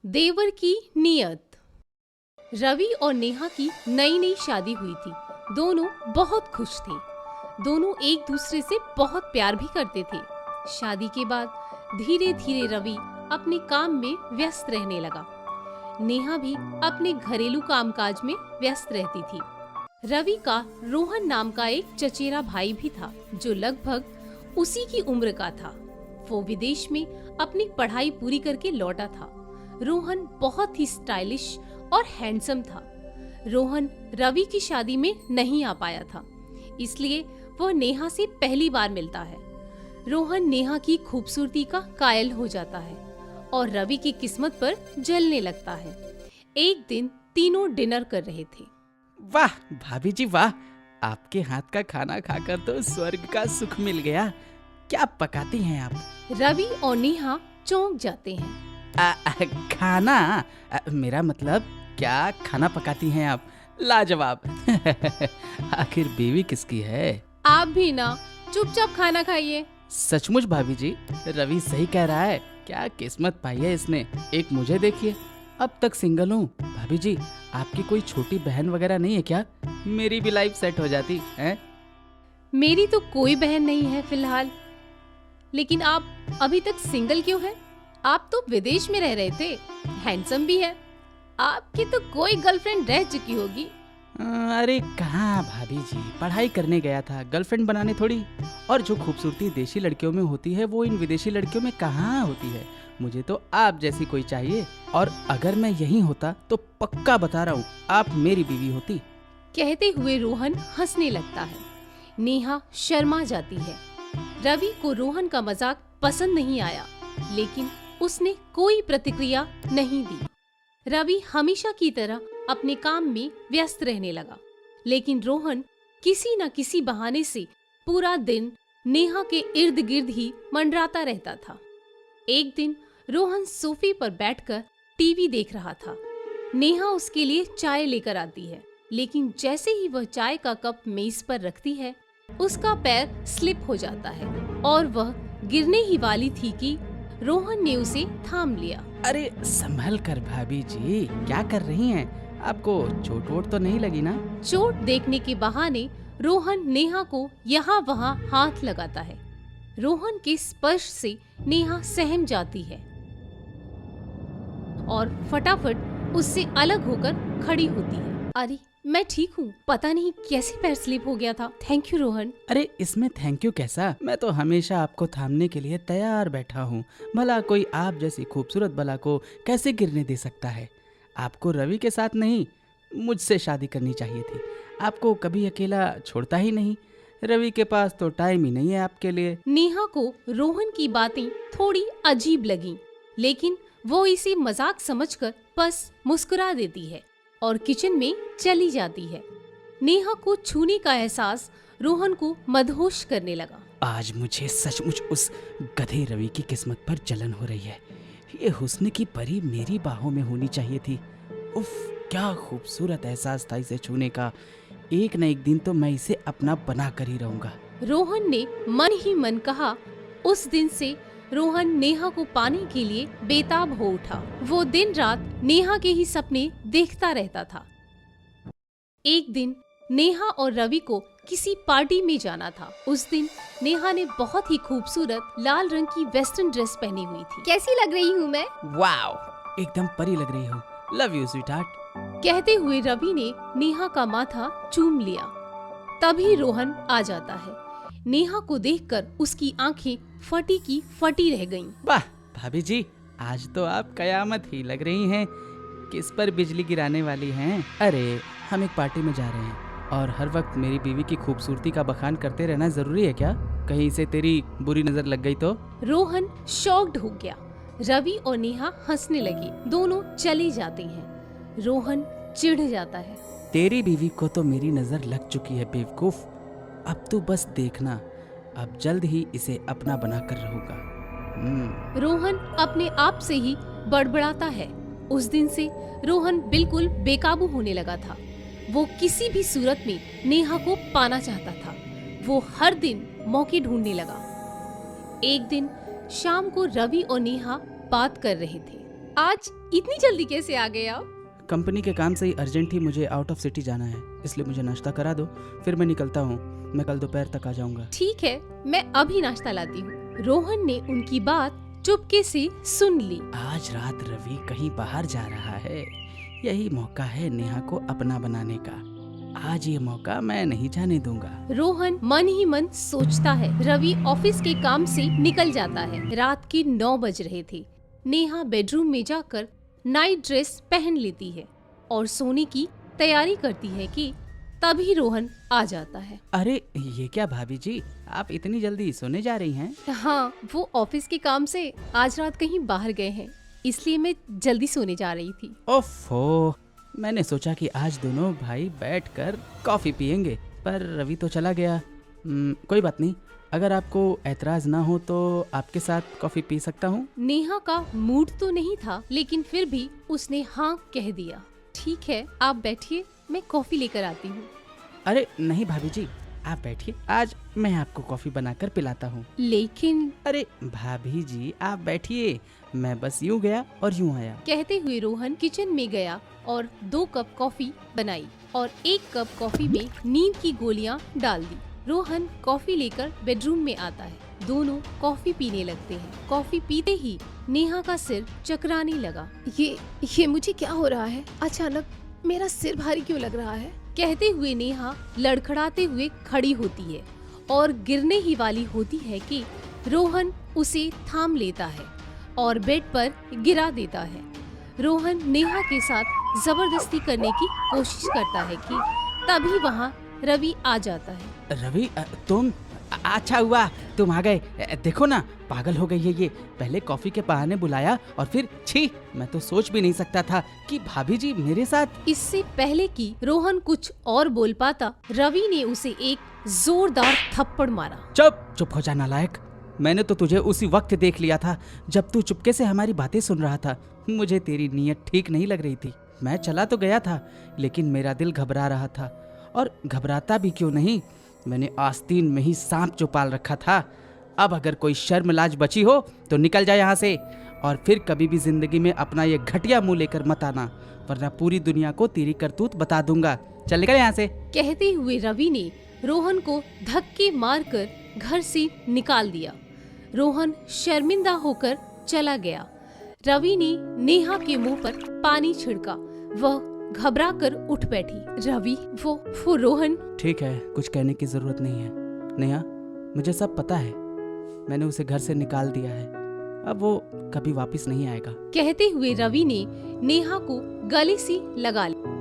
देवर की नियत। रवि और नेहा की नई नई शादी हुई थी। दोनों बहुत खुश थे। दोनों एक दूसरे से बहुत प्यार भी करते थे। शादी के बाद धीरे धीरे रवि अपने काम में व्यस्त रहने लगा। नेहा भी अपने घरेलू कामकाज में व्यस्त रहती थी। रवि का रोहन नाम का एक चचेरा भाई भी था जो लगभग उसी की उम्र का था। वो विदेश में अपनी पढ़ाई पूरी करके लौटा था। रोहन बहुत ही स्टाइलिश और हैंडसम था। रोहन रवि की शादी में नहीं आ पाया था, इसलिए वह नेहा से पहली बार मिलता है। रोहन नेहा की खूबसूरती का कायल हो जाता है और रवि की किस्मत पर जलने लगता है। एक दिन तीनों डिनर कर रहे थे। वाह भाभी जी वाह, आपके हाथ का खाना खाकर तो स्वर्ग का सुख मिल गया। क्या पकाती हैं आप? रवि और नेहा चौंक जाते हैं। खाना? मेरा मतलब क्या खाना पकाती हैं आप? लाजवाब। आखिर बीवी किसकी है? आप भी ना, चुपचाप खाना खाइए। सचमुच भाभी जी, रवि सही कह रहा है। क्या किस्मत पाई है इसने। एक मुझे देखिए, अब तक सिंगल हूँ। भाभी जी, आपकी कोई छोटी बहन वगैरह नहीं है क्या? मेरी भी लाइफ सेट हो जाती है। मेरी तो कोई बहन नहीं है फिलहाल। लेकिन आप अभी तक सिंगल क्यों हैं? आप तो विदेश में रह रहे थे, हैंडसम भी है। आपकी तो कोई गर्लफ्रेंड रह चुकी होगी। अरे कहाँ भाभी जी, पढ़ाई करने गया था, गर्लफ्रेंड बनाने थोड़ी। और जो खूबसूरती देशी लड़कियों में होती है वो इन विदेशी लड़कियों में कहाँ होती है। मुझे तो आप जैसी कोई चाहिए, और अगर मैं यहीं होता तो पक्का बता रहा हूँ आप मेरी बीवी होती। कहते हुए रोहन हंसने लगता है। नेहा शर्मा जाती है। रवि को रोहन का मजाक पसंद नहीं आया, लेकिन उसने कोई प्रतिक्रिया नहीं दी। रवि हमेशा की तरह अपने काम में व्यस्त रहने लगा, लेकिन रोहन किसी न किसी बहाने से पूरा दिन नेहा के इर्द गिर्द ही मंडराता रहता था। एक दिन रोहन सोफे पर बैठकर टीवी देख रहा था। नेहा उसके लिए चाय लेकर आती है, लेकिन जैसे ही वह चाय का कप मेज पर रखती है, उसका पैर स्लिप हो जाता है और वह गिरने ही वाली थी कि रोहन ने उसे थाम लिया। अरे संभल कर भाभी जी, क्या कर रही हैं? आपको चोट वोट तो नहीं लगी ना? चोट देखने के बहाने रोहन नेहा को यहाँ वहाँ हाथ लगाता है। रोहन के स्पर्श से नेहा सहम जाती है और फटाफट उससे अलग होकर खड़ी होती है। अरे मैं ठीक हूँ, पता नहीं कैसे पैर स्लिप हो गया था। Thank you Rohan. अरे इसमें थैंक यू कैसा, मैं तो हमेशा आपको थामने के लिए तैयार बैठा हूँ। भला कोई आप जैसी खूबसूरत बला को कैसे गिरने दे सकता है। आपको रवि के साथ नहीं, मुझसे शादी करनी चाहिए थी। आपको कभी अकेला छोड़ता ही नहीं। रवि के पास तो टाइम ही नहीं है आपके लिए। नेहा को रोहन की बातें थोड़ी अजीब लगीं, लेकिन वो इसे मजाक समझकर बस मुस्कुरा देती है और किचन में चली जाती है। नेहा को छूने का एहसास रोहन को मदहोश करने लगा। आज मुझे सचमुच उस गधे रवि की किस्मत पर जलन हो रही है। ये हुस्न की परी मेरी बाहों में होनी चाहिए थी। उफ, क्या खूबसूरत एहसास था इसे छूने का। एक न एक दिन तो मैं इसे अपना बना कर ही रहूंगा। रोहन ने मन ही मन कहा। उस दिन से रोहन नेहा को पाने के लिए बेताब हो उठा। वो दिन रात नेहा के ही सपने देखता रहता था। एक दिन नेहा और रवि को किसी पार्टी में जाना था। उस दिन नेहा ने बहुत ही खूबसूरत लाल रंग की वेस्टर्न ड्रेस पहनी हुई थी। कैसी लग रही हूँ मैं? वाओ, एकदम परी लग रही हो। Love you sweetheart. कहते हुए रवि ने नेहा का माथा चूम लिया। तभी रोहन आ जाता है। नेहा को देखकर उसकी आंखें फटी की फटी रह गईं। वाह भाभी जी, आज तो आप कयामत ही लग रही हैं। किस पर बिजली गिराने वाली हैं? अरे हम एक पार्टी में जा रहे हैं और हर वक्त मेरी बीवी की खूबसूरती का बखान करते रहना जरूरी है क्या? कहीं से तेरी बुरी नजर लग गई तो? रोहन शॉक्ड हो गया। रवि और नेहा हंसने लगे। दोनों चले जाते हैं। रोहन चिढ़ जाता है। तेरी बीवी को तो मेरी नजर लग चुकी है बेवकूफ। अब तो बस देखना, अब जल्द ही इसे अपना बना कर रहूंगा। रोहन अपने आप से ही बड़बड़ाता है। उस दिन से रोहन बिल्कुल बेकाबू होने लगा था। वो किसी भी सूरत में नेहा को पाना चाहता था। वो हर दिन मौके ढूंढने लगा। एक दिन शाम को रवि और नेहा बात कर रहे थे। आज इतनी जल्दी कैसे आ गए आप? कंपनी के काम से ही अर्जेंट ही मुझे आउट ऑफ सिटी जाना है, इसलिए मुझे नाश्ता करा दो, फिर मैं निकलता हूँ। मैं कल दोपहर तक आ जाऊंगा। ठीक है, मैं अभी नाश्ता लाती हूँ। रोहन ने उनकी बात चुपके से सुन ली। आज रात रवि कहीं बाहर जा रहा है, यही मौका है नेहा को अपना बनाने का। आज ये मौका मैं नहीं जाने दूंगा। रोहन मन ही मन सोचता है। रवि ऑफिस के काम से निकल जाता है। रात के 9 बज रहे थे। नेहा बेडरूम में जाकर नाइट ड्रेस पहन लेती है और सोने की तैयारी करती है कि तभी रोहन आ जाता है। अरे ये क्या भाभी जी, आप इतनी जल्दी सोने जा रही हैं? हाँ, वो ऑफिस के काम से आज रात कहीं बाहर गए हैं, इसलिए मैं जल्दी सोने जा रही थी। ओफो, मैंने सोचा कि आज दोनों भाई बैठकर कॉफी पियेंगे, पर रवि तो चला गया। कोई बात नहीं, अगर आपको ऐतराज ना हो तो आपके साथ कॉफी पी सकता हूँ। नेहा का मूड तो नहीं था, लेकिन फिर भी उसने हाँ कह दिया। ठीक है, आप बैठिए, मैं कॉफी लेकर आती हूँ। अरे नहीं भाभी जी, आप बैठिए, आज मैं आपको कॉफी बनाकर पिलाता हूँ। लेकिन अरे भाभी जी आप बैठिए, मैं बस यूँ गया और यूँ आया। कहते हुए रोहन किचन में गया और 2 कप कॉफी बनाई और 1 कप कॉफी में नींद की गोलियां डाल दी। रोहन कॉफी लेकर बेडरूम में आता है। दोनों कॉफी पीने लगते हैं। कॉफी पीते ही नेहा का सिर चकराने लगा। ये मुझे क्या हो रहा है? अचानक मेरा सिर भारी क्यों लग रहा है? कहते हुए नेहा लड़खड़ाते हुए खड़ी होती है और गिरने ही वाली होती है कि रोहन उसे थाम लेता है और बेड पर गिरा देता है। रोहन नेहा के साथ जबरदस्ती करने की कोशिश करता है कि तभी वहाँ रवि आ जाता है। रवि तुम, अच्छा हुआ तुम आ गए। देखो ना, पागल हो गई है ये, पहले कॉफी के बहाने बुलाया और फिर छी, मैं तो सोच भी नहीं सकता था कि भाभी जी मेरे साथ। इससे पहले कि रोहन कुछ और बोल पाता, रवि ने उसे एक जोरदार थप्पड़ मारा। चुप हो जा नालायक, मैंने तो तुझे उसी वक्त देख लिया था जब तू चुपके से हमारी बातें सुन रहा था। मुझे तेरी नीयत ठीक नहीं लग रही थी। मैं चला तो गया था, लेकिन मेरा दिल घबरा रहा था, और घबराता भी क्यों नहीं, मैंने आस्तीन में ही सांप जो पाल रखा था। अब अगर कोई शर्म लाज बची हो तो निकल जाए यहाँ से, और फिर कभी भी जिंदगी में अपना ये घटिया मुंह लेकर मत आना, वरना पूरी दुनिया को तेरी करतूत बता दूंगा। चल निकल यहाँ से। कहते हुए रवि ने रोहन को धक्के मारकर घर से निकाल दिया। रोहन शर्मिंदा होकर चला गया। रवि ने नेहा के मुंह पर पानी छिड़का। वह घबरा कर उठ बैठी। रवि, वो रोहन। ठीक है, कुछ कहने की जरूरत नहीं है नेहा, मुझे सब पता है। मैंने उसे घर से निकाल दिया है, अब वो कभी वापस नहीं आएगा। कहते हुए रवि ने नेहा को गले से लगा लिया।